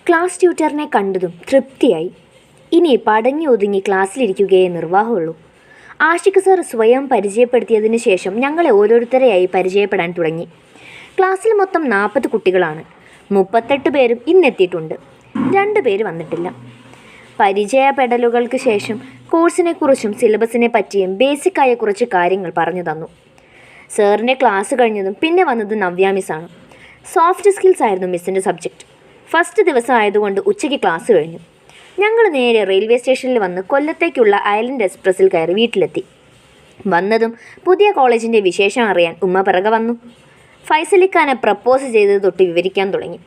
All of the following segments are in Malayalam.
ക്ലാസ് ട്യൂട്ടറിനെ കണ്ടതും തൃപ്തിയായി. ഇനി പടങ്ങി ഒതുങ്ങി ക്ലാസ്സിലിരിക്കുകയേ നിർവാഹമുള്ളൂ. ആഷിഖ് സാർ സ്വയം പരിചയപ്പെടുത്തിയതിന് ശേഷം ഞങ്ങളെ ഓരോരുത്തരെയായി പരിചയപ്പെടാൻ തുടങ്ങി. ക്ലാസ്സിൽ മൊത്തം 40 കുട്ടികളാണ്. 38 പേരും ഇന്നെത്തിയിട്ടുണ്ട്. 2 പേര് വന്നിട്ടില്ല. പരിചയപ്പെടലുകൾക്ക് ശേഷം കോഴ്സിനെക്കുറിച്ചും സിലബസിനെ പറ്റിയും ബേസിക്കായ കുറച്ച് കാര്യങ്ങൾ പറഞ്ഞു തന്നു. സാറിൻ്റെ ക്ലാസ് കഴിഞ്ഞതും പിന്നെ വന്നത് നവ്യ മിസ്സാണ്. സോഫ്റ്റ് സ്കിൽസ് ആയിരുന്നു മിസ്സിൻ്റെ സബ്ജക്റ്റ്. ഫസ്റ്റ് ദിവസം ആയതുകൊണ്ട് ഉച്ചയ്ക്ക് ക്ലാസ് കഴിഞ്ഞു. ഞങ്ങൾ നേരെ റെയിൽവേ സ്റ്റേഷനിൽ വന്ന് കൊല്ലത്തേക്കുള്ള ഐലൻഡ് എക്സ്പ്രസ്സിൽ കയറി വീട്ടിലെത്തി. വന്നതും പുതിയ കോളേജിൻ്റെ വിശേഷം അറിയാൻ ഉമ്മ പിറകെ വന്നു. ഫൈസലിക്കാനെ പ്രപ്പോസ് ചെയ്തത് തൊട്ട് വിവരിക്കാൻ തുടങ്ങി.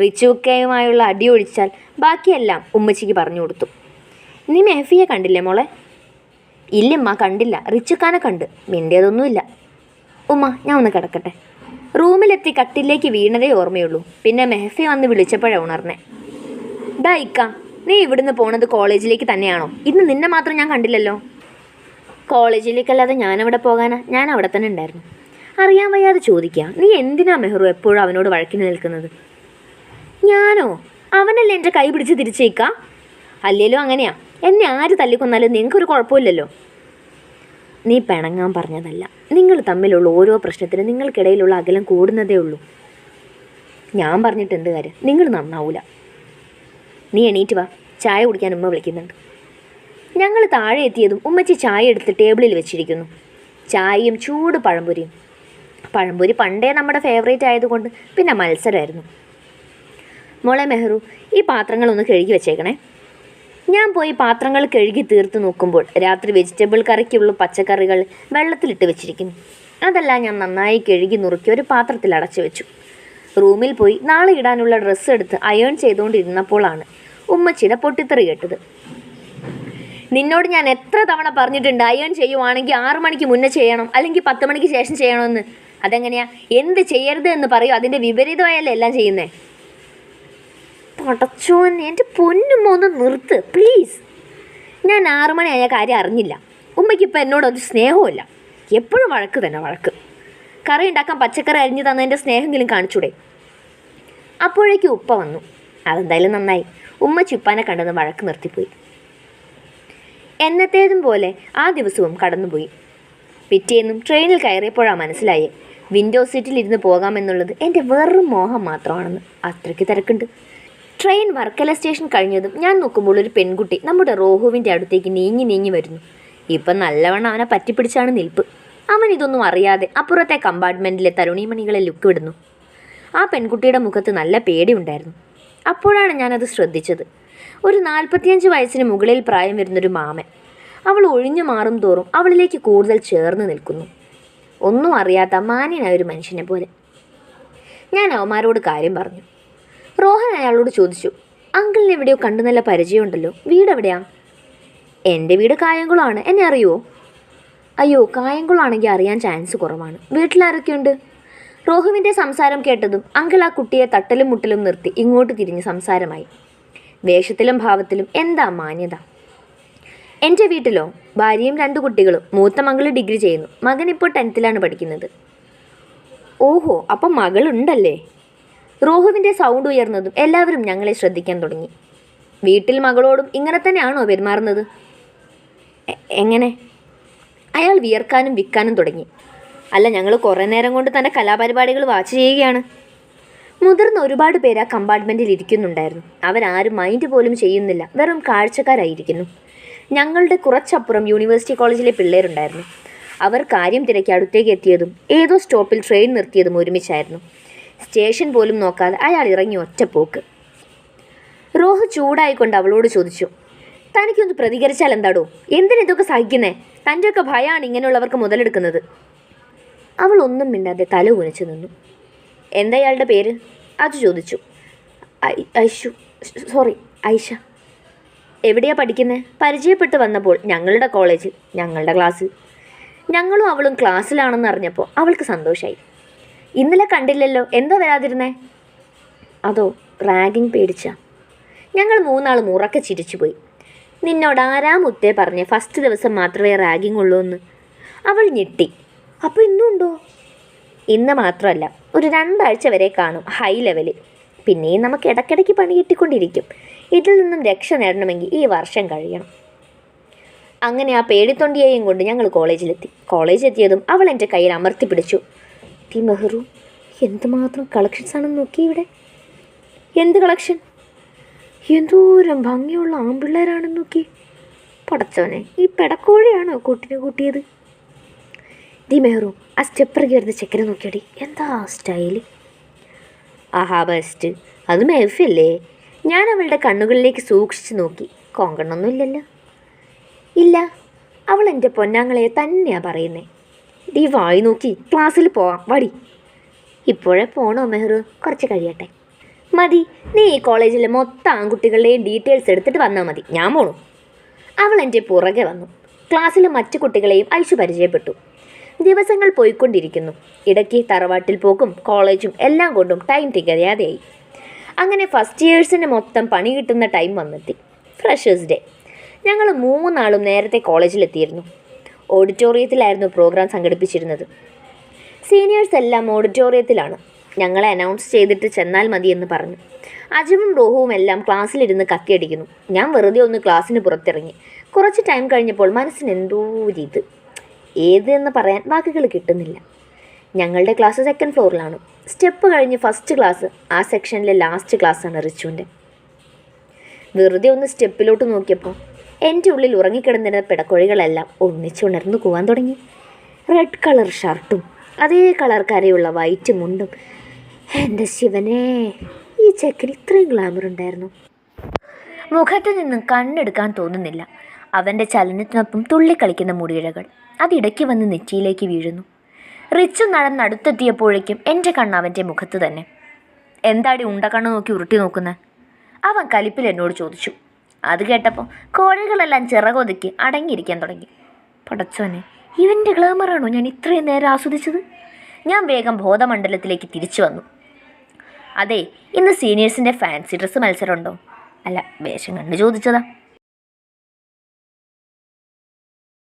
റിച്ചുക്കയുമായുള്ള അടി ഒഴിച്ചാൽ ബാക്കിയെല്ലാം ഉമ്മച്ചിക്ക് പറഞ്ഞു കൊടുത്തു. നീ മെഹഫിയെ കണ്ടില്ലേ മോളെ? ഇല്ലമ്മ, കണ്ടില്ല. റിച്ചുക്കാനെ കണ്ട്, മിൻ്റേതൊന്നുമില്ല. ഉമ്മ, ഞാൻ ഒന്ന് കിടക്കട്ടെ. റൂമിലെത്തി കട്ടിലേക്ക് വീണതേ ഓർമ്മയുള്ളൂ. പിന്നെ മെഹഫി വന്ന് വിളിച്ചപ്പോഴാണ് ഉണർന്നേ. ഡാ ഇക്ക, നീ ഇവിടുന്ന് പോണത് കോളേജിലേക്ക് തന്നെയാണോ? ഇന്ന് നിന്നെ മാത്രം ഞാൻ കണ്ടില്ലല്ലോ. കോളേജിലേക്കല്ലാതെ ഞാനവിടെ പോകാനാ? ഞാൻ അവിടെ തന്നെ ഉണ്ടായിരുന്നു. അറിയാൻ വയ്യാതെ ചോദിക്കുക. നീ എന്തിനാ മെഹ്റു എപ്പോഴും അവനോട് വഴക്കിന് നിൽക്കുന്നത്? ഞാനോ? അവനല്ലേ എൻ്റെ കൈ പിടിച്ച് തിരിച്ചേക്ക? അല്ലേലും അങ്ങനെയാ. എന്നെ ആര് തല്ലിക്കൊന്നാലും നിങ്ങൾക്കൊരു കുഴപ്പമില്ലല്ലോ. നീ പിണങ്ങാൻ പറഞ്ഞതല്ല. നിങ്ങൾ തമ്മിലുള്ള ഓരോ പ്രശ്നത്തിനും നിങ്ങൾക്കിടയിലുള്ള അകലം കൂടുന്നതേ ഉള്ളൂ. ഞാൻ പറഞ്ഞിട്ട് എന്ത് കാര്യം? നിങ്ങൾ നന്നാവൂല. നീ എണീറ്റ് വാ, ചായ കുടിക്കാൻ ഉമ്മ വിളിക്കുന്നുണ്ട്. ഞങ്ങൾ താഴെ എത്തിയതും ഉമ്മച്ചി ചായ എടുത്ത് ടേബിളിൽ വെച്ചിരിക്കുന്നു. ചായയും ചൂട് പഴംപൊരിയും. പഴംപൊരി പണ്ടേ നമ്മുടെ ഫേവറേറ്റ് ആയതുകൊണ്ട് പിന്നെ മത്സരമായിരുന്നു. മോളെ മെഹ്റു, ഈ പാത്രങ്ങളൊന്ന് കഴുകി വെച്ചേക്കണേ. ഞാൻ പോയി പാത്രങ്ങൾ കഴുകി തീർത്ത് നോക്കുമ്പോൾ രാത്രി വെജിറ്റബിൾ കറിക്കുള്ള പച്ചക്കറികൾ വെള്ളത്തിലിട്ട് വെച്ചിരിക്കുന്നു. അതെല്ലാം ഞാൻ നന്നായി കഴുകി നുറുക്കി ഒരു പാത്രത്തിൽ അടച്ചു വെച്ചു. റൂമിൽ പോയി നാളെ ഇടാനുള്ള ഡ്രസ്സ് എടുത്ത് അയേൺ ചെയ്തുകൊണ്ടിരുന്നപ്പോഴാണ് ഉമ്മച്ചിയുടെ പൊട്ടിത്തെറി കേട്ടത്. നിന്നോട് ഞാൻ എത്ര തവണ പറഞ്ഞിട്ടുണ്ട് അയേൺ ചെയ്യുവാണെങ്കിൽ 6 മണിക്ക് മുന്നേ ചെയ്യണം, അല്ലെങ്കിൽ 10 മണിക്ക് ശേഷം ചെയ്യണമെന്ന്. അതെങ്ങനെയാ? എന്ത് ചെയ്യരുത് എന്ന് പറയൂ, അതിൻ്റെ വിപരീതമായല്ലേ എല്ലാം ചെയ്യുന്നേ. പടച്ചോൻ, എൻ്റെ പൊന്നുമ്മ ഒന്ന് നിർത്ത് പ്ലീസ്. ഞാൻ 6 മണിയായ കാര്യം അറിഞ്ഞില്ല. ഉമ്മയ്ക്കിപ്പോൾ എന്നോടൊരു സ്നേഹവുമില്ല. എപ്പോഴും വഴക്ക് തന്നെ വഴക്ക്. കറി ഉണ്ടാക്കാൻ പച്ചക്കറി അരിഞ്ഞു തന്നതിൻ്റെ സ്നേഹമെങ്കിലും കാണിച്ചൂടെ? അപ്പോഴേക്കും ഉപ്പ വന്നു. അതെന്തായാലും നന്നായി. ഉമ്മച്ചി ഉപ്പാനെ കണ്ടെന്ന് വഴക്ക് നിർത്തിപ്പോയി. എന്നത്തേതും പോലെ ആ ദിവസവും കടന്നുപോയി. പിറ്റേന്നും ട്രെയിനിൽ കയറിയപ്പോഴാണ് മനസ്സിലായേ വിൻഡോ സീറ്റിലിരുന്ന് പോകാമെന്നുള്ളത് എൻ്റെ വെറും മോഹം മാത്രമാണെന്ന്. അത്രയ്ക്ക് തിരക്കുണ്ട്. ട്രെയിൻ വർക്കല സ്റ്റേഷൻ കഴിഞ്ഞതും ഞാൻ നോക്കുമ്പോൾ ഒരു പെൺകുട്ടി നമ്മുടെ റോഹുവിൻ്റെ അടുത്തേക്ക് നീങ്ങി വരുന്നു. ഇപ്പം നല്ലവണ്ണം അവനെ പറ്റിപ്പിടിച്ചാണ് നിൽപ്പ്. അവൻ ഇതൊന്നും അറിയാതെ അപ്പുറത്തെ കമ്പാർട്ട്മെൻറ്റിലെ തരുണീമണികളെ ലുക്ക് വിടുന്നു. ആ പെൺകുട്ടിയുടെ മുഖത്ത് നല്ല പേടിയുണ്ടായിരുന്നു. അപ്പോഴാണ് ഞാനത് ശ്രദ്ധിച്ചത്. ഒരു 45 വയസ്സിന് മുകളിൽ പ്രായം വരുന്നൊരു മാമൻ. അവൾ ഒഴിഞ്ഞു മാറും തോറും അവളിലേക്ക് കൂടുതൽ ചേർന്ന് നിൽക്കുന്നു. ഒന്നും അറിയാത്ത മാന്യനായ ഒരു മനുഷ്യനെ പോലെ. ഞാൻ അവന്മാരോട് കാര്യം പറഞ്ഞു. റോഹൻ അയാളോട് ചോദിച്ചു, അങ്കിളിനെ എവിടെയോ കണ്ടു നല്ല പരിചയമുണ്ടല്ലോ, വീടെവിടെയാ? എൻ്റെ വീട് കായംകുളമാണ്. എന്നെ അറിയുമോ? അയ്യോ, കായംകുളമാണെങ്കിൽ അറിയാൻ ചാൻസ് കുറവാണ്. വീട്ടിലാരൊക്കെയുണ്ട്? റോഹുവിൻ്റെ സംസാരം കേട്ടതും അങ്കിൾ ആ കുട്ടിയെ തട്ടലും മുട്ടലും നിർത്തി ഇങ്ങോട്ട് തിരിഞ്ഞ് സംസാരമായി. വേഷത്തിലും ഭാവത്തിലും എന്താ മാന്യത. എൻ്റെ വീട്ടിലോ? ഭാര്യയും 2 കുട്ടികളും. മൂത്ത മകൾ ഡിഗ്രി ചെയ്യുന്നു. മകൻ ഇപ്പോൾ 10th പഠിക്കുന്നത്. ഓഹോ, അപ്പം മകളുണ്ടല്ലേ? റോഹുവിൻ്റെ സൗണ്ട് ഉയർന്നതും എല്ലാവരും ഞങ്ങളെ ശ്രദ്ധിക്കാൻ തുടങ്ങി. വീട്ടിൽ മകളോടും ഇങ്ങനെ തന്നെയാണോ പെരുമാറുന്നത്? എങ്ങനെ? അയാൾ വിയർക്കാനും വിൽക്കാനും തുടങ്ങി. അല്ല, ഞങ്ങൾ കുറേ നേരം കൊണ്ട് തൻ്റെ കലാപരിപാടികൾ വാച്ച് ചെയ്യുകയാണ്. മുതിർന്ന ഒരുപാട് പേര് ആ കമ്പാർട്ട്മെൻറ്റിൽ ഇരിക്കുന്നുണ്ടായിരുന്നു. അവരാരും മൈൻഡ് പോലും ചെയ്യുന്നില്ല, വെറും കാഴ്ചക്കാരായിരിക്കുന്നു. ഞങ്ങളുടെ കുറച്ചപ്പുറം യൂണിവേഴ്സിറ്റി കോളേജിലെ പിള്ളേരുണ്ടായിരുന്നു. അവർ കാര്യം തിരക്കി അടുത്തേക്ക് എത്തിയതും ഏതോ സ്റ്റോപ്പിൽ ട്രെയിൻ നിർത്തിയതും ഒരുമിച്ചായിരുന്നു. സ്റ്റേഷൻ പോലും നോക്കാതെ അയാൾ ഇറങ്ങി ഒറ്റപ്പോക്ക്. റോഹ് ചൂടായിക്കൊണ്ട് അവളോട് ചോദിച്ചു, തനിക്കൊന്ന് പ്രതികരിച്ചാൽ എന്താടോ? എന്തിനിതൊക്കെ സഹിക്കുന്നേ? തൻ്റെയൊക്കെ ഭയമാണ് ഇങ്ങനെയുള്ളവർക്ക് മുതലെടുക്കുന്നത്. അവൾ ഒന്നും മിണ്ടാതെ തല കുനിച്ചു നിന്നു. എന്താ അയാളുടെ പേര്? അത് ചോദിച്ചു. ഐഷ. എവിടെയാ പഠിക്കുന്നത്? പരിചയപ്പെട്ട് വന്നപ്പോൾ ഞങ്ങളുടെ കോളേജിൽ, ഞങ്ങളുടെ ക്ലാസ്സിൽ. ഞങ്ങളും അവളും ക്ലാസ്സിലാണെന്ന് അറിഞ്ഞപ്പോൾ അവൾക്ക് സന്തോഷമായി. ഇന്നലെ കണ്ടില്ലല്ലോ, എന്താ വരാതിരുന്നേ? അതോ റാഗിങ് പേടിച്ച? ഞങ്ങൾ 3 ഉറക്കെ ചിരിച്ചുപോയി. നിന്നോട് ആരാ മുത്തേ പറഞ്ഞേ ഫസ്റ്റ് ദിവസം മാത്രമേ റാഗിങ് ഉള്ളൂ എന്ന്? അവൾ ഞെട്ടി. അപ്പോൾ ഇന്നും ഉണ്ടോ? ഇന്ന് മാത്രമല്ല, ഒരു 2 ആഴ്ച വരെ കാണും ഹൈ ലെവലിൽ. പിന്നെയും നമുക്ക് ഇടയ്ക്കിടയ്ക്ക് പണി കിട്ടിക്കൊണ്ടിരിക്കും. ഇതിൽ നിന്നും രക്ഷ നേടണമെങ്കിൽ ഈ വർഷം കഴിയണം. അങ്ങനെ ആ പേടിത്തൊണ്ടിയെയും കൊണ്ട് ഞങ്ങൾ കോളേജിലെത്തി. കോളേജെത്തിയതും അവൾ എൻ്റെ കയ്യിൽ അമർത്തി പിടിച്ചു. "ദി മെഹ്റു, എന്തുമാത്രം കളക്ഷൻസ് ആണെന്ന് നോക്കി ഇവിടെ." "എന്ത് കളക്ഷൻ?" "എന്തോരം ഭംഗിയുള്ള ആൺപിള്ളേരാണെന്ന് നോക്കി." "പടച്ചോനെ, ഈ പെടക്കോഴിയാണോ കൂട്ടിന് കൂട്ടിയത്?" "ദി മെഹ്റു, ആ സ്റ്റെപ്പർ കയറുന്ന ചെക്കനെ നോക്കിയടി, എന്താ സ്റ്റൈല്." "ആഹാ ബെസ്റ്റ്, അത് മെഹഫല്ലേ?" ഞാൻ അവളുടെ കണ്ണുകളിലേക്ക് സൂക്ഷിച്ചു നോക്കി. "കോങ്കണ്ണൊന്നും ഇല്ലല്ലോ." "ഇല്ല, അവൾ എൻ്റെ പൊന്നാങ്ങളെ തന്നെയാണ് പറയുന്നേ." "ഡീ വായി നോക്കി, ക്ലാസ്സിൽ പോവാം വടി." "ഇപ്പോഴേ പോണോ മെഹ്റു? കുറച്ച് കഴിയട്ടെ." "മതി, നീ ഈ കോളേജിലെ മൊത്തം ആൺകുട്ടികളുടെയും ഡീറ്റെയിൽസ് എടുത്തിട്ട് വന്നാൽ മതി, ഞാൻ പോണു." അവൾ എൻ്റെ പുറകെ വന്നു. ക്ലാസ്സിലെ മറ്റു കുട്ടികളെയും ഐശു പരിചയപ്പെട്ടു. ദിവസങ്ങൾ പോയിക്കൊണ്ടിരിക്കുന്നു. ഇടയ്ക്ക് തറവാട്ടിൽ പോക്കും കോളേജും എല്ലാം കൊണ്ടും ടൈം തികയാതെയായി. അങ്ങനെ ഫസ്റ്റ് ഇയേഴ്സിന് മൊത്തം പണി കിട്ടുന്ന ടൈം വന്നെത്തി. Freshers day. ഞങ്ങൾ 3 നാളും നേരത്തെ കോളേജിലെത്തിയിരുന്നു. ഓഡിറ്റോറിയത്തിലായിരുന്നു പ്രോഗ്രാം സംഘടിപ്പിച്ചിരുന്നത്. സീനിയേഴ്സ് എല്ലാം ഓഡിറ്റോറിയത്തിലാണ്. ഞങ്ങളെ അനൗൺസ് ചെയ്തിട്ട് ചെന്നാൽ മതിയെന്ന് പറഞ്ഞു. അജുവും റോഹുവും എല്ലാം ക്ലാസ്സിലിരുന്ന് കത്തിയടിക്കുന്നു. ഞാൻ വെറുതെ ഒന്ന് ക്ലാസ്സിന് പുറത്തിറങ്ങി. കുറച്ച് ടൈം കഴിഞ്ഞപ്പോൾ മനസ്സിന് എന്തോ ഇത്, ഏത് എന്ന് പറയാൻ വാക്കുകൾ കിട്ടുന്നില്ല. ഞങ്ങളുടെ ക്ലാസ് 2nd ഫ്ലോറിലാണ്. സ്റ്റെപ്പ് കഴിഞ്ഞ് ഫസ്റ്റ് ക്ലാസ്, ആ സെക്ഷനിലെ ലാസ്റ്റ് ക്ലാസ്സാണ് റിച്ചുവിൻ്റെ. വെറുതെ ഒന്ന് സ്റ്റെപ്പിലോട്ട് നോക്കിയപ്പോൾ എൻ്റെ ഉള്ളിൽ ഉറങ്ങിക്കിടന്നിരുന്ന പിടക്കൊഴികളെല്ലാം ഒന്നിച്ചുണർന്നു പോകാൻ തുടങ്ങി. റെഡ് കളർ ഷർട്ടും അതേ കളർ കരയുള്ള വൈറ്റ് മുണ്ടും. എൻ്റെ ശിവനേ, ഈ ചെക്കന് ഇത്രയും ഗ്ലാമർ ഉണ്ടായിരുന്നു. മുഖത്ത് നിന്നും കണ്ണെടുക്കാൻ തോന്നുന്നില്ല. അവൻ്റെ ചലനത്തിനൊപ്പം തുള്ളിക്കളിക്കുന്ന മുടിയിഴകൾ അതിടയ്ക്ക് വന്ന് നെറ്റിയിലേക്ക് വീഴുന്നു. റിച്ചു നടന്നടുത്തെത്തിയപ്പോഴേക്കും എൻ്റെ കണ്ണ് അവൻ്റെ മുഖത്ത് തന്നെ. "എന്താടി ഉണ്ടക്കണ്ണ് നോക്കി ഉരുട്ടി നോക്കുന്നത്?" അവൻ കലിപ്പിൽ എന്നോട് ചോദിച്ചു. അത് കേട്ടപ്പോൾ കോഴികളെല്ലാം ചിറകൊതുക്കി അടങ്ങിയിരിക്കാൻ തുടങ്ങി. പടച്ചോനെ, ഇവൻ്റെ ഗ്ലാമറാണോ ഞാൻ ഇത്രയും നേരം ആസ്വദിച്ചത്? ഞാൻ വേഗം ബോധമണ്ഡലത്തിലേക്ക് തിരിച്ചു വന്നു. "അതെ, ഇന്ന് സീനിയേഴ്സിൻ്റെ ഫാൻസി ഡ്രസ്സ് മത്സരമുണ്ടോ?" "അല്ല, വേഷം കണ്ട് ചോദിച്ചതാ."